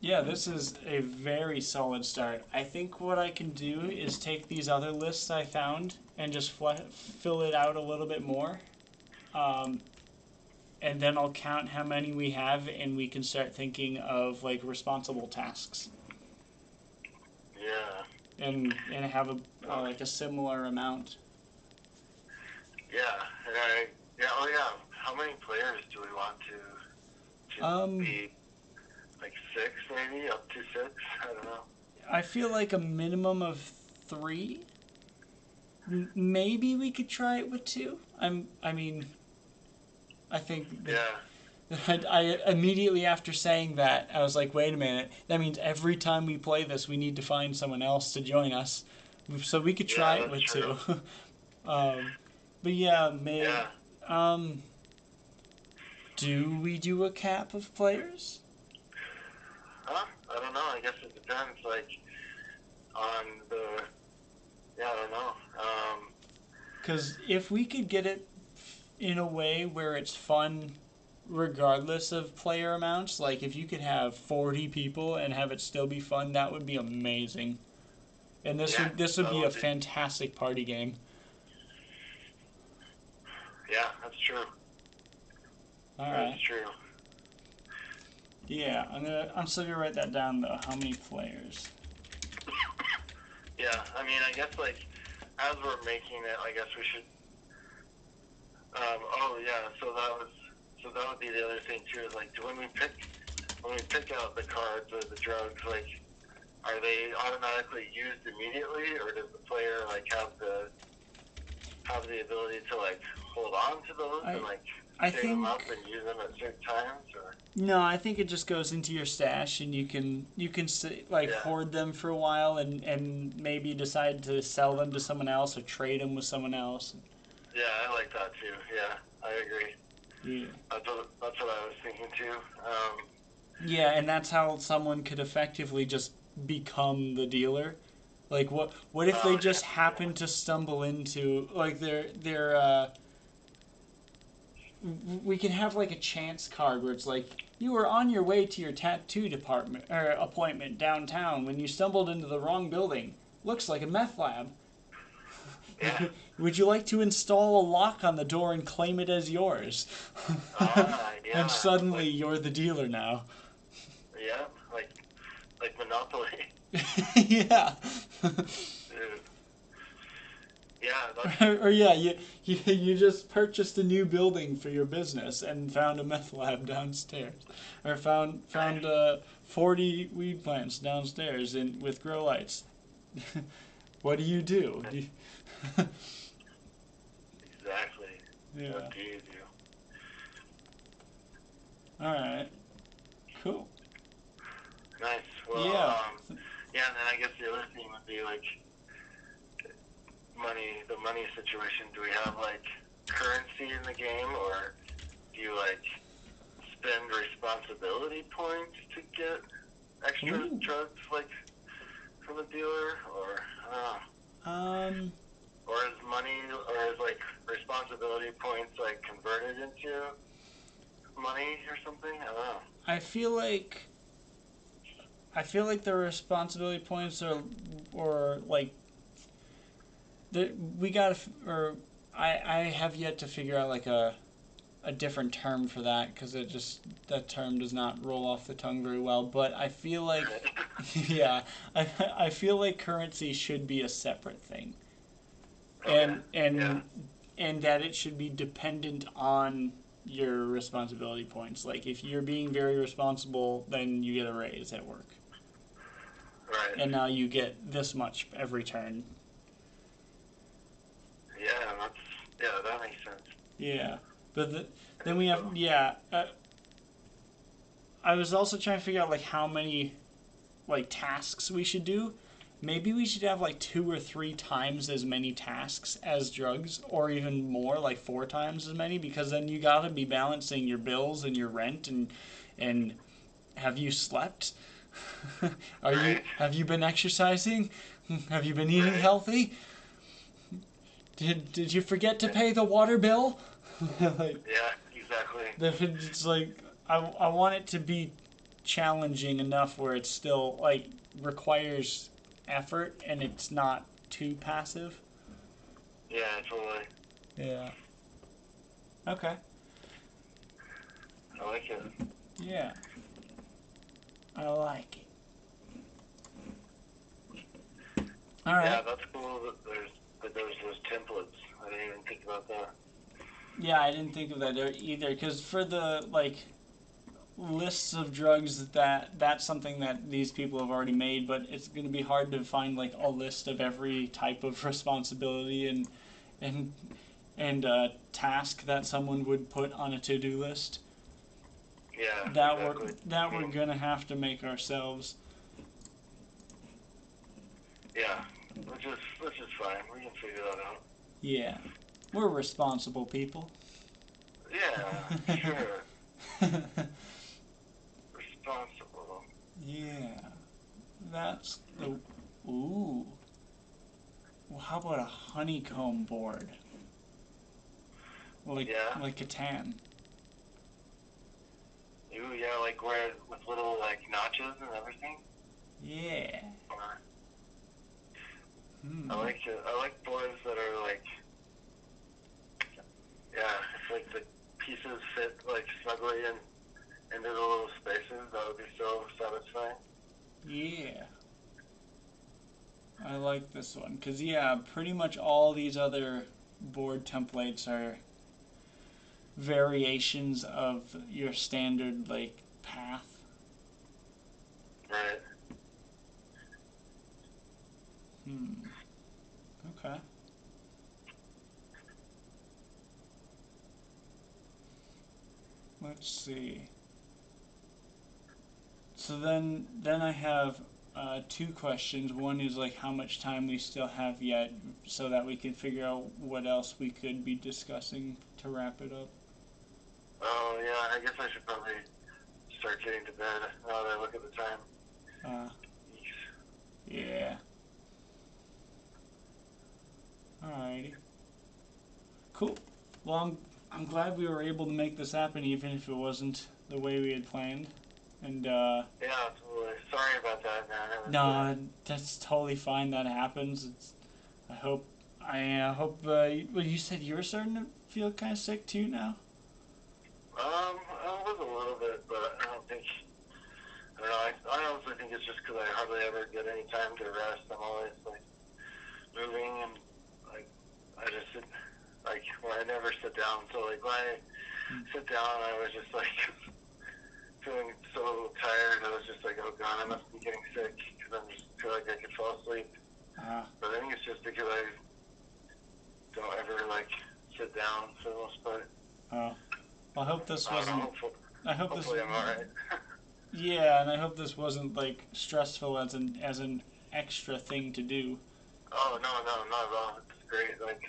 Yeah, this is a very solid start. I think what I can do is take these other lists I found and just fill it out a little bit more. Um, and then I'll count how many we have, and we can start thinking of like responsible tasks, Yeah. and have a Well, like a similar amount. yeah. And yeah. Oh, yeah. How many players do we want to Um, be? Like six, maybe up to six. I don't know. I feel like a minimum of three. Maybe we could try it with two. I mean, I think that Yeah. I immediately after saying that, I was like, wait a minute. That means every time we play this, we need to find someone else to join us. So we could try Yeah, it that's with true. two. But yeah, Yeah. um, do we do a cap of players? Huh? I don't know. I guess it depends. Like on the. Yeah, I don't know. Because if we could get it in a way where it's fun regardless of player amounts, like if you could have 40 people and have it still be fun, that would be amazing. And Yeah, this would that be a would be. fantastic party game. Yeah, that's true. All That is right. true. Yeah, I'm still gonna write that down though. How many players? Yeah, I mean, I guess like as we're making it, I guess we should. Oh yeah, so that would be the other thing too. Is like when we pick out the cards or the drugs, like are they automatically used immediately, or does the player like have the ability to like hold on to those I and like? I save them think up and use them at certain times, or no, I think it just goes into your stash, and you can like yeah, hoard them for a while, and maybe decide to sell them to someone else or trade them with someone else. yeah, I like that too. Yeah, I agree. Yeah. That's what I was thinking too. Yeah, and that's how someone could effectively just become the dealer. Like what if they Oh just yeah, happen to stumble into like their we can have like a chance card where it's like you were on your way to your tattoo department or appointment downtown when you stumbled into the wrong building. Looks like a meth lab. yeah. Would you like to install a lock on the door and claim it as yours? And Yeah, suddenly you're the dealer now. yeah, like Monopoly. Yeah. Dude. Yeah, that's Or yeah, you just purchased a new building for your business and found a meth lab downstairs, or found 40 weed plants downstairs in with grow lights. What do you do? exactly Yeah. what do you do? All right. Cool. Nice. Well, Yeah. yeah, and then I guess the other thing would be like money, the money situation. Do we have like currency in the game, or do you like spend responsibility points to get extra Ooh. drugs, like from a dealer, or I don't know. Um. Or is money, or is like responsibility points like converted into money or something? I don't know. I feel like the responsibility points are, or like we got or I have yet to figure out like a different term for that because that term does not roll off the tongue very well. But I feel like yeah, I feel like currency should be a separate thing, Okay. and Yeah. that it should be dependent on your responsibility points. Like if you're being very responsible, then you get a raise at work, Right. and now you get this much every turn. Yeah. That makes sense. Yeah, but then And we have so, yeah. I was also trying to figure out like how many like tasks we should do. Maybe we should have like 2 or 3 times as many tasks as drugs, or even more, like 4 times as many, because then you gotta be balancing your bills and your rent and have you slept? right. Have you been exercising? Have you been eating Right. healthy? Did you forget to Yeah. pay the water bill? Like Yeah. Exactly. it's like I want it to be challenging enough where it's still like requires effort and it's not too passive. Yeah. Totally. Yeah. Okay. I like it. Yeah. I like it. All right. Yeah. That's cool. There's those templates. I didn't even think about that. Yeah, I didn't think of that either because for the like lists of drugs that's something that these people have already made, but it's going to be hard to find like a list of every type of responsibility and task that someone would put on a to-do list. Yeah. That we're Exactly. I that we're mean, gonna have to make ourselves. yeah. Which is fine. We can figure that out. Yeah, we're responsible people. Yeah. Sure. Responsible. Yeah, that's the. Ooh. Well, how about a honeycomb board? Yeah. Like Catan. Ooh, yeah, like where with little like notches and everything. Yeah. I Hmm. like it. I like boards that are like, yeah, if like the pieces fit like snugly into the little spaces, that would be so satisfying. Yeah. I like this one because yeah, pretty much all these other board templates are variations of your standard like path. Right. Hmm. Okay. let's see. So then I have two questions. One is like how much time we still have yet, so that we can figure out what else we could be discussing to wrap it up. Oh, yeah, I guess I should probably start getting to bed now that I look at the time. Uh, Yeesh. yeah. Alrighty. Cool. Well, I'm glad we were able to make this happen, even if it wasn't the way we had planned. And Yeah, totally. Sorry about that, man. no, that's totally fine. That happens. I hope. I hope. Well, you said you were starting to feel kind of sick too now. I was a little bit, but I don't think. I don't know. I honestly think it's just because I hardly ever get any time to rest. I'm always like moving and like I just sit like when I never sit down. So like when I sit down, I was just like feeling so tired. I was just like, oh god, I must be getting sick because I just feel like I could fall asleep. But I think it's just because I don't ever like sit down for the most part. Oh. Well, I hope this I don't know. wasn't. I hope this. Hopefully I'm alright. Yeah, and I hope this wasn't like stressful as an extra thing to do. Oh no, not at all. It's great. Like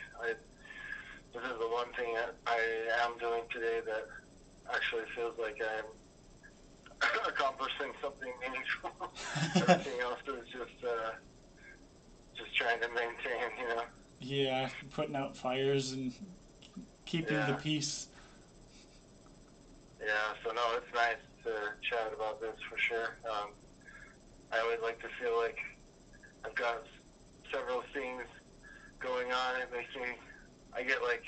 this is the one thing that I am doing today that actually feels like I'm accomplishing something meaningful. Everything else is just trying to maintain, you know. Yeah, putting out fires and keeping the Yeah, peace. yeah. So no, it's nice to chat about this for sure. I always like to feel like I've got several things going on. It makes me, I get like,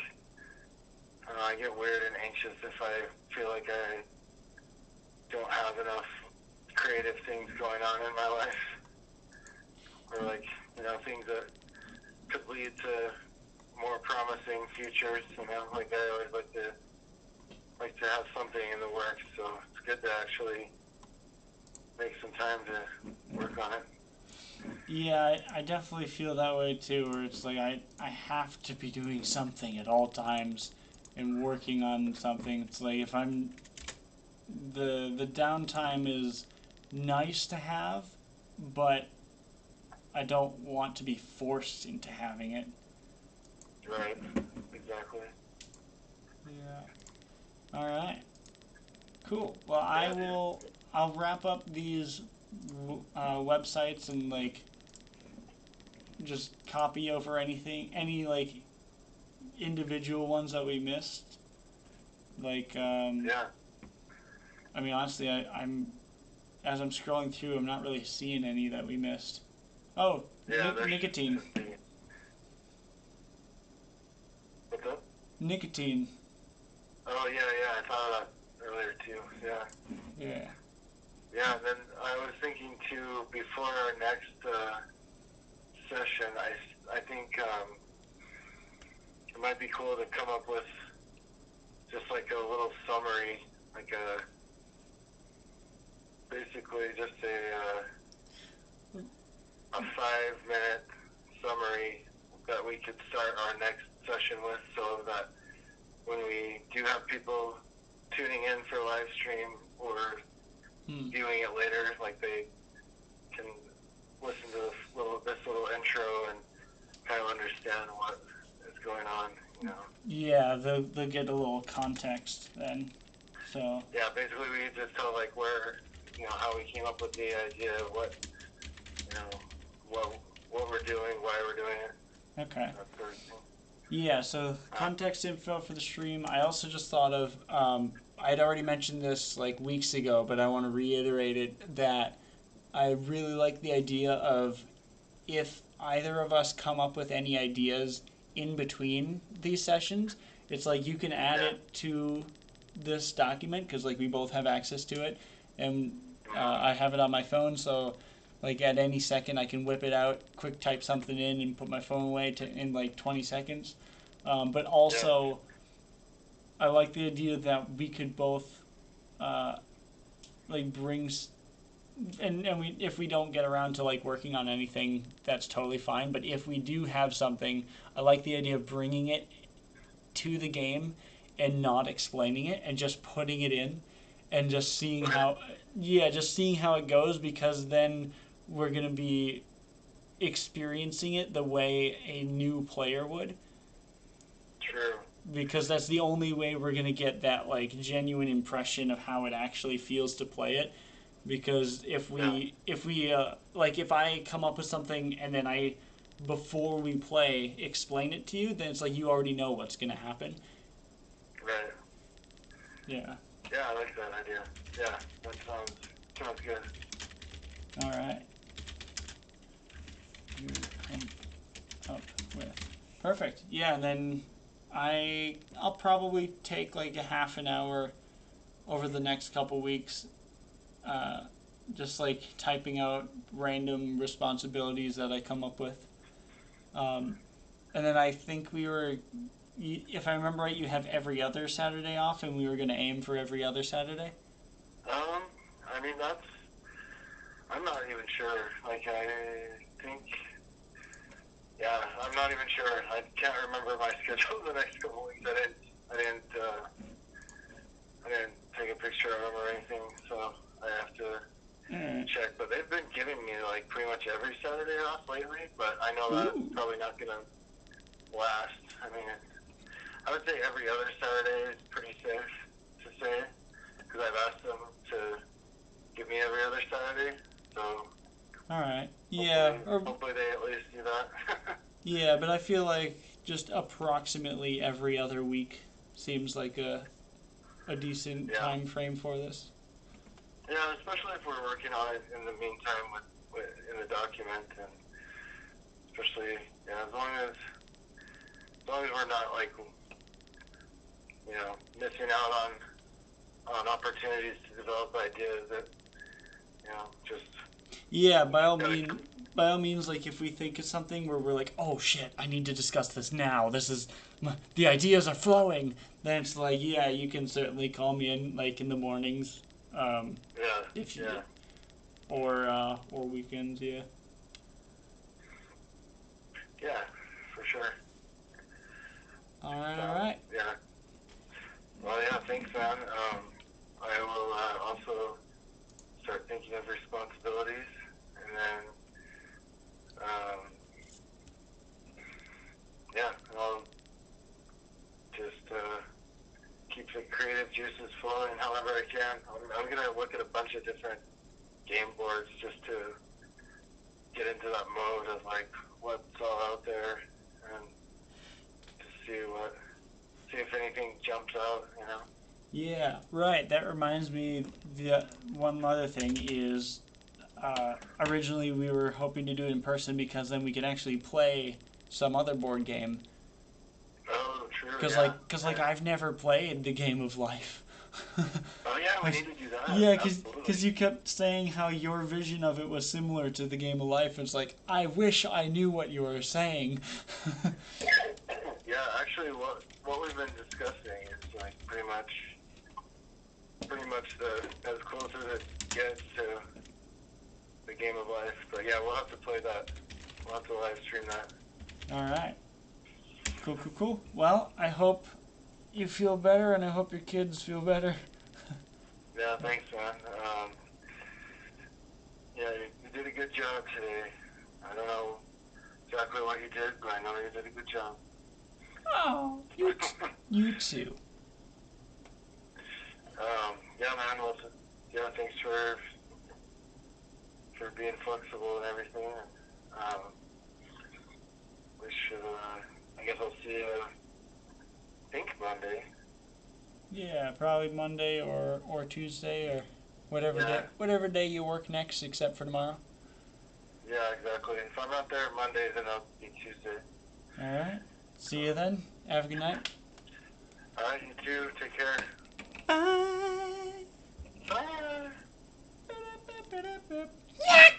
I don't know, I get weird and anxious if I feel like I don't have enough creative things going on in my life, or like, you know, things that could lead to more promising futures. You know, like I always like to have something in the works. So it's good to actually make some time to work on it. Yeah, I definitely feel that way too, where it's like I have to be doing something at all times and working on something. It's like if I'm the downtime is nice to have, but I don't want to be forced into having it. Right. Exactly. Yeah. All right. Cool. Well, Yeah, dude. I'll wrap up these websites and like just copy over any like individual ones that we missed. Like, Yeah. I mean, honestly, I'm as I'm scrolling through, I'm not really seeing any that we missed. Oh, Yeah. There nicotine, should be. What's up? nicotine. Oh yeah, yeah. I thought of that earlier too. Yeah. Yeah. Yeah. And then I was thinking too before our next session. I think it might be cool to come up with just like a little summary, like basically just a 5 minute summary that we could start our next session with, so that when we do have people tuning in for live stream or viewing it later, like they can listen to this little intro and kind of understand what is going on, you know. Yeah, they'll get a little context then. So. Yeah, basically we just tell like where, you know, how we came up with the idea, what, you know, what we're doing, why we're doing it, Okay. that sort of thing. Yeah, so context info for the stream. I also just thought of, I'd already mentioned this like weeks ago, but I want to reiterate it that I really like the idea of if either of us come up with any ideas in between these sessions, it's like you can add Yeah. it to this document because like we both have access to it, and I have it on my phone, so like at any second I can whip it out, quick type something in, and put my phone away in like 20 seconds. But Yeah. also, I like the idea that we could both uh, like and we if we don't get around to like working on anything, that's totally fine. But if we do have something, I like the idea of bringing it to the game and not explaining it and just putting it in and just seeing Okay. how just seeing how it goes, because then we're going to be experiencing it the way a new player would, True. because that's the only way we're going to get that like genuine impression of how it actually feels to play it. Because Yeah. if we like if I come up with something and then I, before we play, explain it to you, then it's like you already know what's going to happen. Right. Yeah. Yeah, I like that idea. Yeah, that sounds good. All right. You come up with perfect. Yeah, and then I'll probably take like a half an hour over the next couple weeks, uh, just like typing out random responsibilities that I come up with. Um, and then I think if I remember right, you have every other Saturday off, and we were going to aim for every other Saturday. Um, I mean, I'm not even sure. Like, I think, yeah, I'm not even sure. I can't remember my schedule the next couple weeks. I didn't take a picture of them or anything, so I have to Alright. check. But they've been giving me like pretty much every Saturday off lately. But I know that's Ooh. probably not gonna last. I mean, I would say every other Saturday is pretty safe to say, because I've asked them to give me every other Saturday. So Alright. Yeah. hopefully they at least do that. Yeah, but I feel like just approximately every other week seems like a decent Yeah. time frame for this. Yeah, especially if we're working on it in the meantime with in the document, and especially as long as we're not like missing out on opportunities to develop ideas that just Yeah, gotta. by all means, like if we think of something where we're like, oh shit, I need to discuss this now. The ideas are flowing. Then it's like, yeah, you can certainly call me in like in the mornings, Yeah, if you, yeah, or weekends. Yeah. yeah, for sure. All right. All So right. yeah, well, yeah, thanks, man. I will also start thinking of responsibilities, and then um, yeah, I'll just keep the creative juices flowing however I can. I'm gonna look at a bunch of different game boards just to get into that mode of like what's all out there, and to see if anything jumps out. Yeah. Right. That reminds me. The one other thing is, originally we were hoping to do it in person because then we could actually play some other board game. Oh, true. Cause Yeah. like, cause like I've never played the game of life. Oh yeah, we need to do that. Yeah, Absolutely. cause you kept saying how your vision of it was similar to the game of life. And it's like, I wish I knew what you were saying. Yeah, actually, what we've been discussing is like pretty much as close as it gets to the game of life. But yeah, we'll have to play that. We'll have to live stream that. All right, cool, cool, cool. Well, I hope you feel better, and I hope your kids feel better. Yeah, thanks, man. Yeah, you did a good job today. I don't know exactly what you did, but I know you did a good job. Oh, you too. Yeah, man. Well, yeah, thanks for being flexible and everything. Um, we should. I guess I'll see you. I think Monday. Yeah, probably Monday or Tuesday or Yeah. whatever day you work next, except for tomorrow. Yeah, exactly. If I'm not there Monday, then I'll be Tuesday. All right. See you then. Have a good night. All right, you too. Take care. Bye. Bye. Yeah.